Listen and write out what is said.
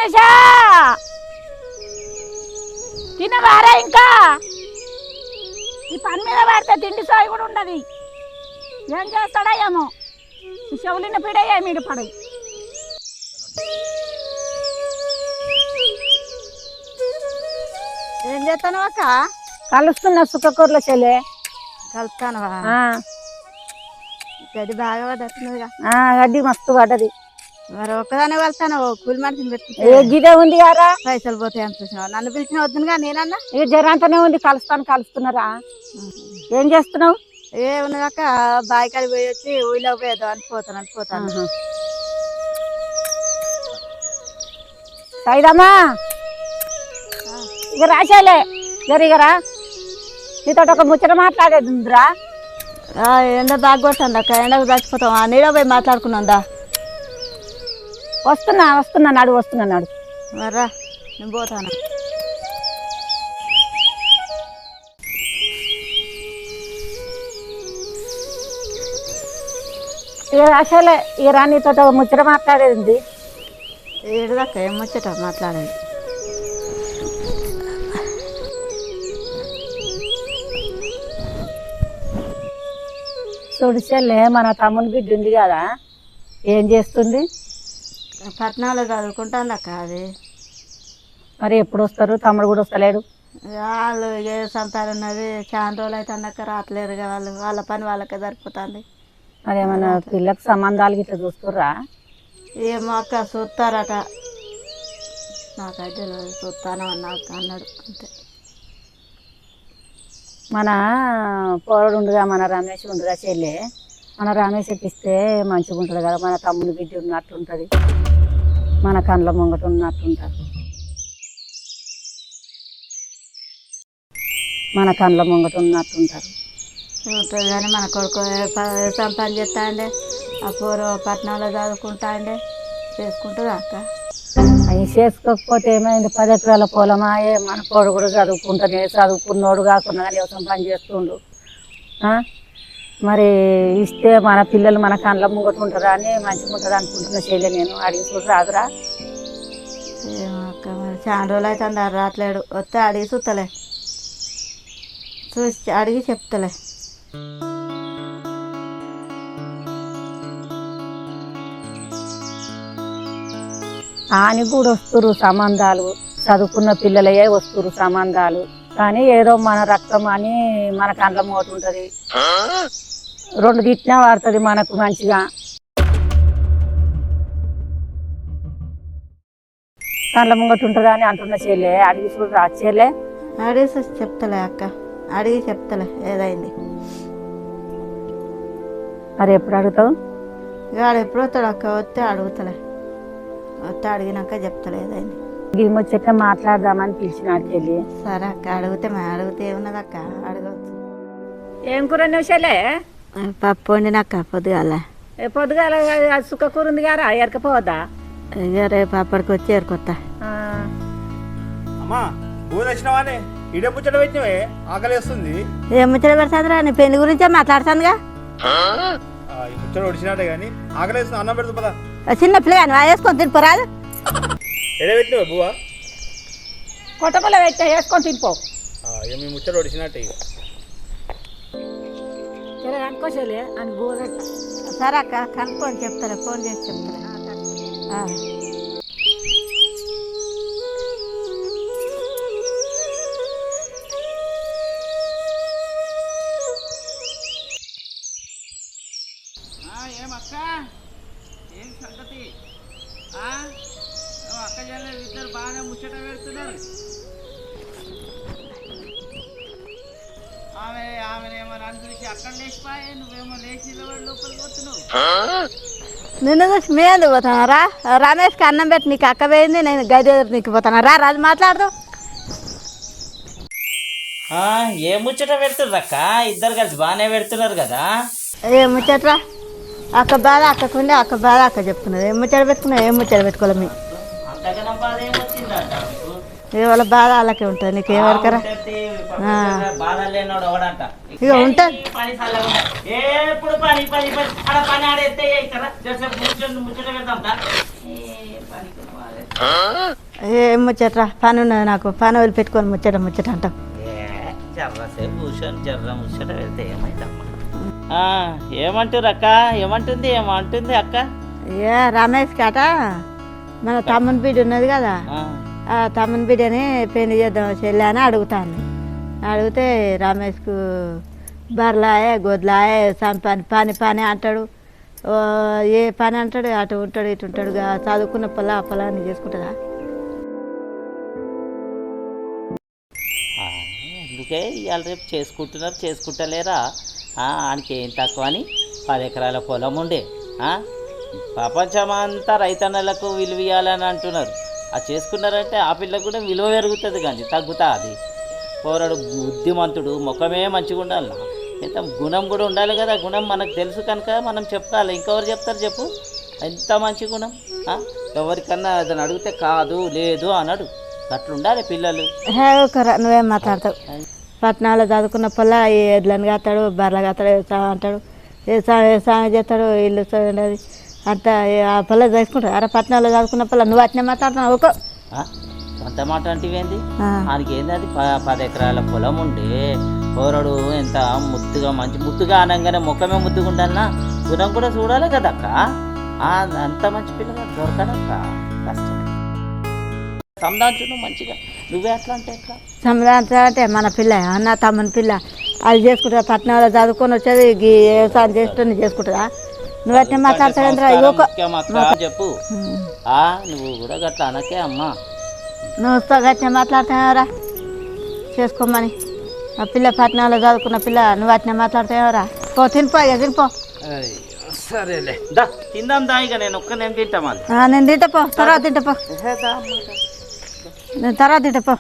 రమేష తినవారా ఇంకా ఈ పని మీద పడితే తిండి సాయి కూడా ఉండదు. ఏం చేస్తాడా ఏమో చెవులిన పీడయ్యా మీద పడయి. ఏం చేస్తాను అక్క? కలుస్తున్నా సుక్కకూరలో చెల్లె. కలుస్తానవా? గడ్డి బాగా పడుతున్నదిగా. గడ్డి మస్తు పడ్డది. మరి ఒక్కదానే కలుస్తాను, కూలి మనిషిని పెట్టి గిదే ఉంది కదా పైసలు పోతాయి అని చూసినావు. నన్ను పిలిచిన వద్దునుగా నేనన్నా. ఇక జరంతనే ఉంది కలుస్తున్నారా? ఏం చేస్తున్నావు? ఏమున్నదక్క బాయికాడి పోయి వచ్చి ఊళ్ళో పోయేద్దాం అనిపోతాను. సైదమ్మా ఇక రాశాలే జరిగరా నీతో ఒక ముచ్చట మాట్లాడేది ఉందిరా. ఎండ బాగా కొట్టండి అక్క, ఎండకు చచ్చిపోతాం. ఆ నీడ పోయి మాట్లాడుకున్నాందా? వస్తున్నా నాడు మర్రా నేను పోతాను. ఇక రాశాలే ఇక రా నీతో ఒక ముచ్చట మాట్లాడేది ఉంది. ఏడుదక్క ఏం ముచ్చట మాట్లాడేది? చూడిచెల్లే మన తమ్ముని బిడ్డ ఉంది కదా, ఏం చేస్తుంది? పట్నంలో చదువుకుంటాను అక్క. అది మరి ఎప్పుడు వస్తారు? తమ్ముడు కూడా వస్తలేడు. వాళ్ళు ఏ సంతానం ఉన్నది, చాలా రోజులు అయితే అన్నాక రావట్లేరు. వాళ్ళ పని వాళ్ళకే సరిపోతుంది. అదేమన్నా పిల్లకి సంబంధాలు ఇట్లా చూస్తుర్రా? ఏమో అక్క చూస్తారట, నాకైతే చూస్తాను అన్నాడు అంతే. మన పోరడు ఉండగా మన రమేష్ ఉండగా చెల్లె, మన రమేష్ ఎక్కిస్తే మంచిగా ఉంటుంది కదా. మన తమ్ముని బిడ్డ ఉన్నట్టుంటుంది, మన కండ్ల ముంగట ఉన్నట్టుంటారు. ఉంటుంది కానీ మన కొడుకు పని చేస్తా అండి, ఆ పూర్వ పట్టణంలో చదువుకుంటా అండి, చేసుకుంటుందా అక్క? అవి చేసుకోకపోతే ఏమైంది? 10 ఎకరాల పొలమాయే. మన కోడు కూడా చదువుకున్నోడు కాకుండా కానీ వ్యవసాయం పని చేస్తుండు. మరి ఇస్తే మన పిల్లలు మన కండ్ల ముంగట ఉంటారా అని మంచిగా ఉంటుంది అనుకుంటున్నా చెల్లె. నేను అడిగి చూసి రాదురా? ఏమో అక్క మరి చాలా రోజులు అయితే రావట్లేడు. వస్తే అడిగి చూస్తలే, చూసి అడిగి చెప్తలే. అని కూడా వస్తురు సంబంధాలు, చదువుకున్న పిల్లలయ్యే వస్తురు సంబంధాలు. కానీ ఏదో మన రక్తం అని మన కండ్ల మూట ఉంటుంది. 2 తిట్టినా వాడుతుంది మనకు మంచిగా. కండ్ల ముంగట ఉంటుంది అని అంటున్న చెల్లె. అడిగి చూడు రా చెల్లె. అడిగి చూసి చెప్తలే అక్క, అడిగి చెప్తలే ఏదైంది. మరి ఎప్పుడు అడుగుతావు? వాడు ఎప్పుడు వస్తాడు అక్క? వస్తే అడుగుతలే, వస్తే అడిగినాక చెప్తలే ఏదైంది. గిమ్మ చెట్ల మాట్లాడదామని పిలిచినాడు చెల్లి. సరే అక్క, అడిగితే ఏమున్నది అక్క, అడగవచ్చు. ఏం కూర చెల్లె? పప్పు వండినక్క పొద్దుగాల. పొద్దుగాల సుక్క కూర ఉంది కదా, ఎరకపోవద్దా? ఇక రేపు అప్పటికి వచ్చి ఏరుకొత్తా. ఇడే ముచ్చట పెట్టినవే, ఆకలి వేస్తుంది. ఏం ముచ్చట పెడతాదిరా? నీ పెళ్లి గురించే మాట్లాడతానుగా. ముచ్చట ఒడిచినట్టే కానీ ఆకలి వేస్తుంది. అన్నం పెడుతు పదా. చిన్న పిల్లగా వేసుకొని తినిపోరాదు. ఎడే పెట్టినవే బువ్వా? కొట్టపల్ల పెట్టా, వేసుకొని తినిపో. మీ ముచ్చట ఒడిచినట్టే. అనుకో చెల్లి అని బువ్వ పెట్ట. సరే అక్క, కనుక్కొని చెప్తారా, ఫోన్ చేసి చెప్తారా. ఏమక్క, ఏం సంగతి? అక్క చెల్లెలు ఇద్దరు బాగానే ముచ్చట పెడుతున్నారు. ఆమెనేమో చూసి అక్కడ లేచిపోయే, నువ్వేమో లేచి లోపలికి పోతున్నావు. నిన్ను చూసి మేము పోతున్నారా? రమేష్కి అన్నం పెట్టి నీకు అక్క పోయింది, నేను గది నీకు పోతానా? రాజు మాట్లాడదు. ఏ ముచ్చట పెడుతున్నారు అక్క? ఇద్దరు కలిసి బాగానే పెడుతున్నారు కదా. ఏ ముచ్చట్రా? అక్క బాధ అక్కకుండే, అక్క బాధ అక్క చెప్తున్నారు. ఏం ముచ్చట పెట్టుకున్నావు? ఏం ముచ్చట పెట్టుకోవాలి? మీ వాళ్ళ బాధ వాళ్ళకే ఉంటుంది, నీకేమరకరా? ఇక ఉంటుంది. ఎప్పుడు పని పని పని ఆడ పని ఆడేస్తే ముచ్చట పెడతాం. ఏం ముచ్చట్రా పని ఉన్నది నాకు పని వదిలిపెట్టుకొని ముచ్చట అంటావు జర్రసేపు కూర్చొని జర్ర ముచ్చట వెళ్తే ఏమైందమ్మా ఏమంటారు అక్క ఏమంటుంది అక్క ఏ రమేష్ కాట మన తమ్ముని బిడ్డ ఉన్నది కదా ఆ తమ్ముని బిడ్డని పెళ్లి చేద్దాం చెల్లి అని అడుగుతాను. అడిగితే రమేష్కు బర్లాయే గొడ్లాయే పని అంటాడు. ఏ పని అంటాడు, అటు ఉంటాడు ఇటు ఉంటాడు. చదువుకున్న పొలాన్ని చేసుకుంటుందా? అందుకే ఇవాళ రేపు చేసుకుంటలేరా? ఆయనకి ఏం తక్కువ అని 10 ఎకరాల పొలం ఉండే ప్రపంచమంతా రైతన్నలకు విలువ ఇవ్వాలని అంటున్నారు. అది చేసుకున్నారంటే ఆ పిల్లకు కూడా విలువ పెరుగుతుంది కానీ తగ్గుతా. అది పోరాడు బుద్ధిమంతుడు, ముఖమే మంచిగా ఉండాలి, ఎంత గుణం కూడా ఉండాలి కదా. గుణం మనకు తెలుసు కనుక మనం చెప్పాలి. ఇంకెవరు చెప్తారు చెప్పు? ఎంత మంచి గుణం. ఎవరికన్నా అతను అడిగితే కాదు లేదు అన్నాడు. అట్లా ఉండాలి పిల్లలు. నువ్వేం మాట్లాడతావు? పట్టణాల్లో చదువుకున్న పొల్ల ఎడ్లను కాస్తాడు, బర్రెలు కాస్తాడు, వ్యవసాయం అంటాడు, వ్యవసాయం చేస్తాడు, ఇల్లు ఉండదు అంతా ఆ పొల్ల చేసుకుంటాడు. అరే పట్టణాల్లో చదువుకున్న పొల్ల నువ్వు అట్నే మాట్లాడుతున్నావు. ఒక అంత మాట అంటే ఏంది? ఆయనకి ఏంది? అది 10 ఎకరాల పొలం ఉండే పోరడు ఎంత ముద్దుగా అనగానే ముఖమే ముద్దుగా ఉండాలన్నా గుణం కూడా చూడాలి కదక్క. అంత మంచి పిల్లగా దొరకదక్క, కష్టం. సందాంచు మంచిగా. నువ్వే అట్లా అంటే ఎట్లా? సందాంచ అంటే మన పిల్ల అన్న తమ్మని పిల్ల అది చేసుకుంటా. పట్టణంలో చదువుకొని వచ్చేది వ్యవసాయం చేస్తుంటే చేసుకుంటుందా? నువ్వు అట్నే మాట్లాడతావు. చెప్పు. నువ్వు కూడా గట్లా అనకే అమ్మా. నువ్వు గట్టినే మాట్లాడతావురా చేసుకోమని. ఆ పిల్ల పట్టణంలో చదువుకున్న పిల్ల నువ్వు అట్నే మాట్లాడతావురా? పో తినిపో, తినిపో. సరేలే తిందాం ఇక. నేను తింటా. నేను తింటపో, తర్వాత తింటపో, నేను తర్వాత తింటపో.